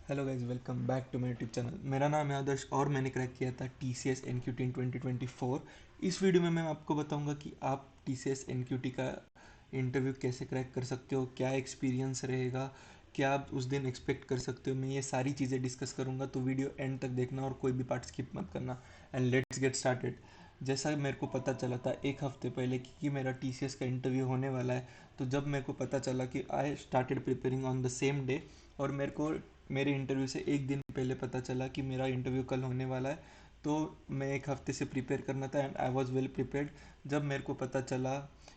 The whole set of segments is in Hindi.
Hello guys, welcome back to my YouTube channel. मेरा नाम है आदर्श और मैंने क्रैक किया था T C S N Q T in 2024। इस वीडियो में मैं आपको बताऊंगा कि आप T C S N Q T का इंटरव्यू कैसे क्रैक कर सकते हो, क्या एक्सपीरियंस रहेगा, क्या आप उस दिन एक्सपेक्ट कर सकते हो। मैं ये सारी चीज़ें डिस्कस करूंगा, तो वीडियो एंड तक देखना और कोई भी पार्ट स्किप मत करना। And let's get started. जैसा मेरे को पता चला था एक हफ्ते पहले कि मेरा टी सी एस का इंटरव्यू होने वाला है, तो जब मेरे को पता चला कि I started preparing on the same day, और मेरे को मेरे इंटरव्यू से एक दिन पहले पता चला कि मेरा इंटरव्यू कल होने वाला है, तो मैं एक हफ्ते से प्रिपेयर करना था and I was well prepared. जब मेरे को पता चला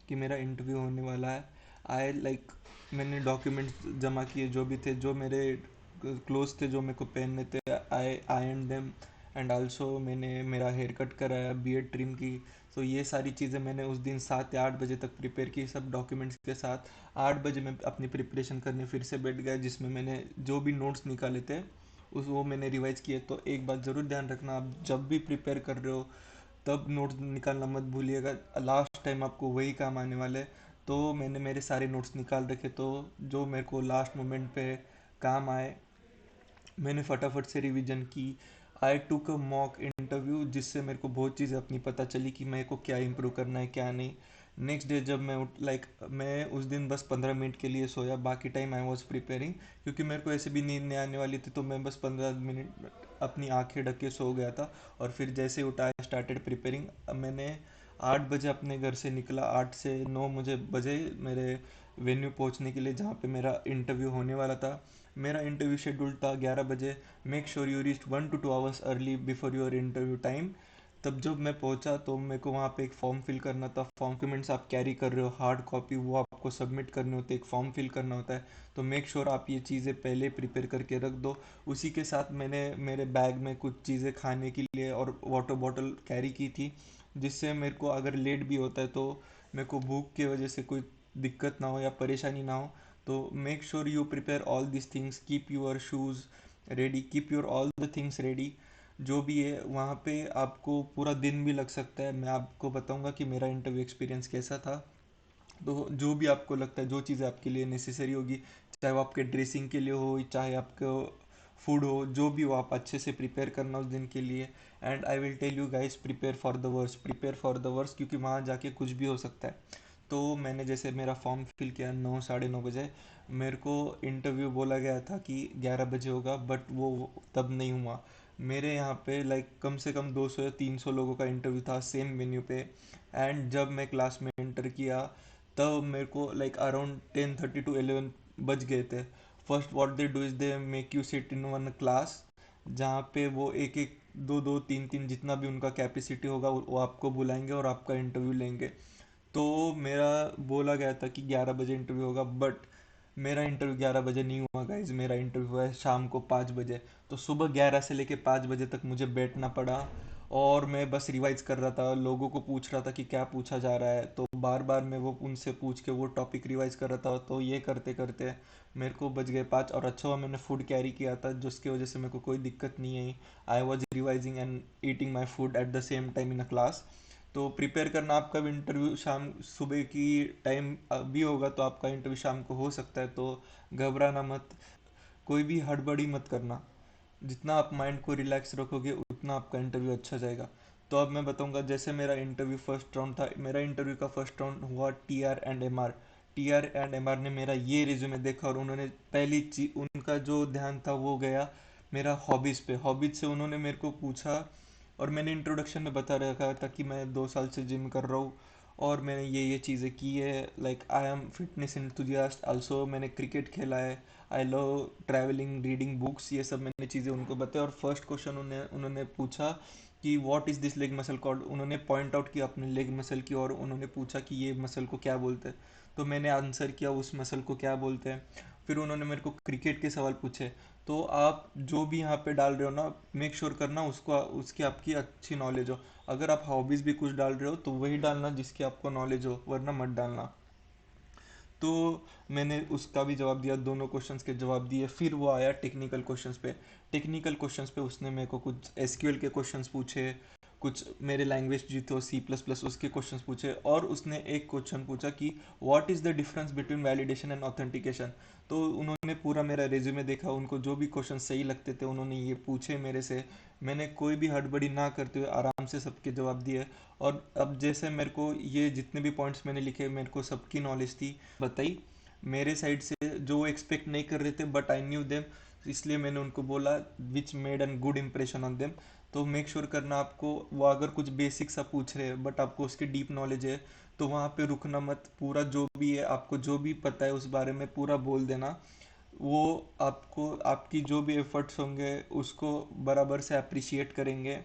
कि मेरा इंटरव्यू होने वाला है, आई लाइक मैंने डॉक्यूमेंट्स जमा किए जो भी थे, जो मेरे क्लोथ थे जो मेरे को पहनने थे, आई आयरन देम। एंड आल्सो मैंने मेरा हेयर कट कराया, बियर्ड ट्रिम की। तो ये सारी चीज़ें मैंने उस दिन 7 या 8 बजे तक प्रिपेयर की, सब डॉक्यूमेंट्स के साथ। 8 बजे मैं अपनी प्रिपरेशन करने फिर से बैठ गया, जिसमें मैंने जो भी नोट्स निकाले थे उस वो मैंने रिवाइज किए। तो एक बात ज़रूर ध्यान रखना, आप जब भी प्रिपेयर कर रहे हो तब नोट्स निकालना मत भूलिएगा, लास्ट टाइम आपको वही काम आने वाले। तो मैंने मेरे सारे नोट्स निकाल रखे, तो जो मेरे को लास्ट मोमेंट पे काम आए मैंने फटाफट से रिवीजन की। आई टुक अ मॉक इंटरव्यू, जिससे मेरे को बहुत चीज़ें अपनी पता चली कि मेरे को क्या इम्प्रूव करना है क्या नहीं। नेक्स्ट डे जब मैं मैं उस दिन बस 15 मिनट के लिए सोया, बाकी टाइम आई वॉज प्रिपेयरिंग, क्योंकि मेरे को ऐसे भी नींद नहीं आने वाली थी। तो मैं बस 15 मिनट अपनी आंखें ढक के सो गया था, और फिर जैसे उठा स्टार्टेड प्रिपेयरिंग। मैंने 8 बजे अपने घर से निकला, 8 से 9 मुझे बजे मेरे वेन्यू पहुंचने के लिए, जहाँ पे मेरा इंटरव्यू होने वाला था। मेरा इंटरव्यू शेड्यूल था 11 बजे। Make sure you reach 1 to 2 hours early before your interview time. तब जब मैं पहुंचा तो मेरे को वहाँ पे एक फॉर्म फिल करना था। फॉर्म डॉक्यूमेंट्स आप कैरी कर रहे हो, हार्ड कॉपी, वो आपको सबमिट करने होते हैं, एक फॉर्म फिल करना होता है। तो मेक श्योर आप ये चीज़ें पहले प्रिपेयर करके रख दो। उसी के साथ मैंने मेरे बैग में कुछ चीज़ें खाने के लिए और वाटर बॉटल कैरी की थी, जिससे मेरे को अगर लेट भी होता है तो मेरे को भूख की वजह से कोई दिक्कत ना हो या परेशानी ना हो। तो make sure you prepare all this things, keep your shoes ready, keep your all the things ready. जो भी है वहाँ पे आपको पूरा दिन भी लग सकता है। मैं आपको बताऊंगा कि मेरा इंटरव्यू एक्सपीरियंस कैसा था। तो जो भी आपको लगता है, जो चीज़ें आपके लिए नेसेसरी होगी, चाहे वो आपके ड्रेसिंग के लिए हो, चाहे आपको फूड हो, जो भी हो, आप अच्छे से प्रिपेयर करना उस दिन के लिए। And I will tell you guys, prepare for the worst, prepare for the worst, क्योंकि वहाँ जाके कुछ भी हो सकता है। तो मैंने जैसे मेरा फॉर्म फिल किया 9 साढ़े 9 बजे। मेरे को इंटरव्यू बोला गया था कि 11 बजे होगा, बट वो तब नहीं हुआ। मेरे यहाँ पे कम से कम 200 या 300 लोगों का इंटरव्यू था सेम वेन्यू पे। एंड जब मैं क्लास में एंटर किया तब मेरे को अराउंड 10:30 to 11 बज गए थे। First what they do is they make you sit in one class, जहाँ पे वो एक एक दो दो तीन तीन जितना भी उनका कैपेसिटी होगा वो आपको बुलाएंगे और आपका इंटरव्यू लेंगे। तो मेरा बोला गया था कि 11 बजे इंटरव्यू होगा, बट मेरा इंटरव्यू 11 बजे नहीं हुआ गाइज। मेरा इंटरव्यू हुआ है शाम को 5 बजे। तो सुबह 11 से लेके 5 बजे तक मुझे बैठना पड़ा, और मैं बस रिवाइज कर रहा था, लोगों को पूछ रहा था कि क्या पूछा जा रहा है, तो बार बार मैं वो उनसे पूछ के वो टॉपिक रिवाइज कर रहा था। तो ये करते करते मेरे को बज गए 5, और अच्छा हुआ मैंने फूड कैरी किया था, जिसकी वजह से मेरे को कोई दिक्कत नहीं आई। I was revising and eating my food at the same time in a class. तो प्रिपेयर करना, आपका भी इंटरव्यू शाम सुबह की टाइम भी होगा तो आपका इंटरव्यू शाम को हो सकता है, तो घबराना मत, कोई भी हड़बड़ी मत करना। जितना आप माइंड को रिलैक्स रखोगे उतना आपका इंटरव्यू अच्छा जाएगा। तो अब मैं बताऊंगा, जैसे मेरा इंटरव्यू फर्स्ट राउंड था, मेरा इंटरव्यू का फर्स्ट राउंड हुआ TR&MR। TR&MR ने मेरा ये रिज्यूमे देखा, और उन्होंने पहली चीज उनका जो ध्यान था वो गया मेरा हॉबीज़ पे। हॉबीज से उन्होंने मेरे को पूछा, और मैंने इंट्रोडक्शन में बता रखा था कि मैं 2 साल से जिम कर रहा हूँ, और मैंने ये चीज़ें की है, like I am fitness enthusiast also, मैंने क्रिकेट खेला है, I love travelling, reading books, ये सब मैंने चीज़ें उनको बताया। और फर्स्ट क्वेश्चन उन्होंने उन्होंने पूछा कि what is this leg muscle called. उन्होंने पॉइंट आउट किया अपने लेग मसल की, और उन्होंने पूछा कि ये मसल को क्या बोलते हैं। तो मैंने आंसर किया उस मसल को क्या बोलते हैं। फिर उन्होंने मेरे को क्रिकेट के सवाल पूछे। तो आप जो भी यहाँ पे डाल रहे हो ना, मेक श्योर करना उसको उसकी आपकी अच्छी नॉलेज हो। अगर आप हॉबीज़ भी कुछ डाल रहे हो तो वही डालना जिसकी आपको नॉलेज हो, वरना मत डालना। तो मैंने उसका भी जवाब दिया, दोनों क्वेश्चंस के जवाब दिए। फिर वो आया टेक्निकल क्वेश्चंस पे। टेक्निकल क्वेश्चंस पे उसने मेरे को कुछ एसक्यूएल के क्वेश्चंस पूछे, कुछ मेरे लैंग्वेज जो तो C++ उसके क्वेश्चंस पूछे, और उसने एक क्वेश्चन पूछा कि what is the difference between validation and authentication. तो उन्होंने पूरा मेरा रिज्यूमे देखा, उनको जो भी क्वेश्चन सही लगते थे उन्होंने ये पूछे मेरे से। मैंने कोई भी हड़बड़ी ना करते हुए आराम से सबके जवाब दिए। और अब जैसे मेरे को ये जितने भी पॉइंट्स मैंने लिखे, मेरे को सबकी नॉलेज थी, बताई मेरे साइड से, जो एक्सपेक्ट नहीं कर रहे थे बट आई न्यू देम, इसलिए मैंने उनको बोला, which made an good impression on them. तो मेक श्योर करना आपको, वो अगर कुछ बेसिक सा पूछ रहे हैं बट आपको उसकी डीप नॉलेज है, तो वहाँ पे रुकना मत, पूरा जो भी है आपको जो भी पता है उस बारे में पूरा बोल देना। वो आपको आपकी जो भी एफर्ट्स होंगे उसको बराबर से अप्रिशिएट करेंगे।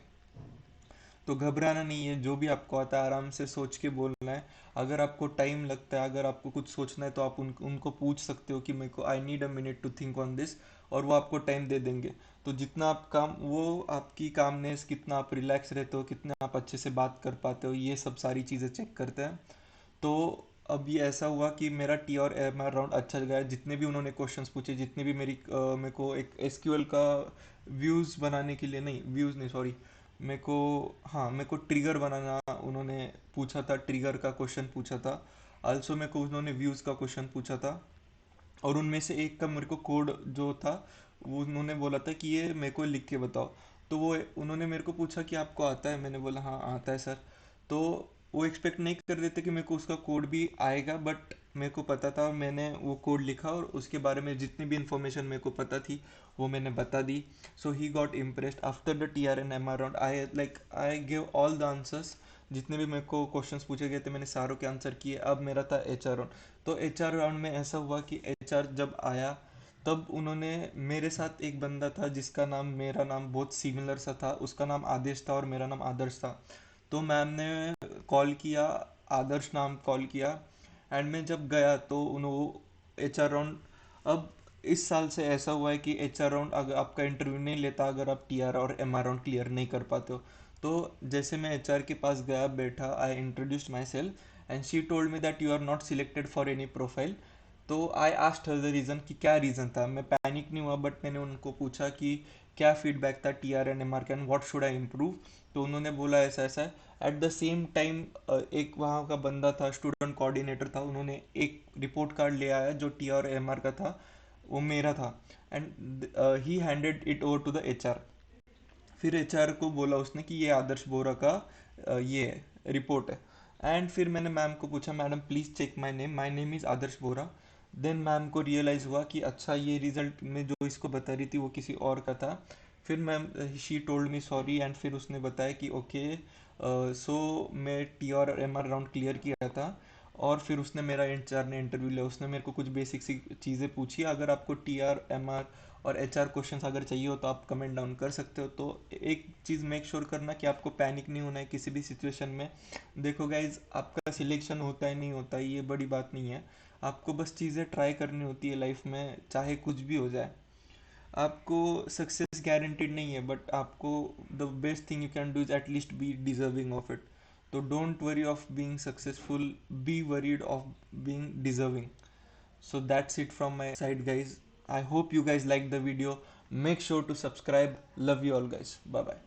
तो घबराना नहीं है, जो भी आपको आता है आराम से सोच के बोलना है। अगर आपको टाइम लगता है, अगर आपको कुछ सोचना है, तो आप उनको पूछ सकते हो कि मेरे को I need a minute to think on this, और वो आपको टाइम दे देंगे। तो जितना आप काम, वो आपकी कामनेस, कितना आप रिलैक्स रहते हो, कितना आप अच्छे से बात कर पाते हो, ये सब सारी चीज़ें चेक करते हैं। तो अब ये ऐसा हुआ कि मेरा टी और एम आर राउंड अच्छा गया। जितने भी उन्होंने क्वेश्चंस पूछे, जितने भी मेरे को एक एसक्यूएल का व्यूज़ बनाने के लिए, नहीं व्यूज़ नहीं सॉरी, मेरे को, हाँ मेरे को ट्रिगर बनाना उन्होंने पूछा था, ट्रिगर का क्वेश्चन पूछा था। आल्सो मेरे को उन्होंने व्यूज़ का क्वेश्चन पूछा था। और उनमें से एक का मेरे को कोड जो था, वो उन्होंने बोला था कि ये मेरे को लिख के बताओ। तो वो उन्होंने मेरे को पूछा कि आपको आता है, मैंने बोला हाँ आता है सर। तो वो एक्सपेक्ट नहीं कर रहे थे कि मेरे को उसका कोड भी आएगा, बट मेरे को पता था, मैंने वो कोड लिखा और उसके बारे में जितनी भी इंफॉर्मेशन मेरे को पता थी वो मैंने बता दी। So he got impressed. After the TR and MR round, I give all the answers. जितने भी मेरे को क्वेश्चंस पूछे गए थे मैंने सारों के आंसर किए। अब मेरा था HR राउंड। तो HR राउंड में ऐसा हुआ कि HR जब आया, तब उन्होंने, मेरे साथ एक बंदा था जिसका नाम, मेरा नाम बहुत सिमिलर सा था, उसका नाम आदेश था और मेरा नाम आदर्श था। तो मैम ने कॉल किया, आदर्श नाम कॉल किया, एंड मैं जब गया तो उन्होंने HR राउंड, अब इस साल से ऐसा हुआ है कि HR राउंड अगर आपका इंटरव्यू नहीं लेता अगर आप TR और MR राउंड क्लियर नहीं कर पाते हो। तो जैसे मैं HR के पास गया, बैठा, I introduced myself and she told me that you are not selected for any profile. तो I asked her the reason कि क्या रीज़न था। मैं पैनिक नहीं हुआ, बट मैंने उनको पूछा कि क्या फीडबैक था TR and MR का, and what should I improve. तो उन्होंने बोला ऐसा ऐसा है। एट द सेम टाइम एक वहाँ का बंदा था, स्टूडेंट कोऑर्डिनेटर था, उन्होंने एक रिपोर्ट कार्ड ले आया जो TR और MR का था, वो मेरा था। And he handed it over to the HR। फिर HR को बोला उसने कि ये आदर्श बोरा का ये रिपोर्ट है। एंड फिर मैंने मैम को पूछा, madam please check my name is Adarsh Bora. Then ma'am को रियलाइज़ हुआ कि अच्छा, ये रिजल्ट में जो इसको बता रही थी वो किसी और का था। फिर ma'am, she told me sorry, and फिर उसने बताया कि ओके, सो मैं TR और MR राउंड क्लियर किया था। और फिर उसने, मेरा HR ने इंटरव्यू लिया, उसने मेरे को कुछ बेसिक सी चीज़ें पूछी। अगर आपको TR, MR और HR क्वेश्चंस अगर चाहिए हो तो आप कमेंट डाउन कर सकते हो। तो एक चीज़ मेक श्योर करना कि आपको पैनिक नहीं होना है किसी भी सिचुएशन में। देखो गाइज, आपका सिलेक्शन होता है नहीं होता है ये बड़ी बात नहीं है। आपको बस चीज़ें ट्राई करनी होती है लाइफ में, चाहे कुछ भी हो जाए। आपको सक्सेस गारंटीड नहीं है, बट आपको the best thing you can do is at least be deserving of it. तो don't worry of being successful, be worried of being deserving. So that's it from my side, guys. I hope you guys liked the video. Make sure to subscribe. Love you all, guys. Bye bye.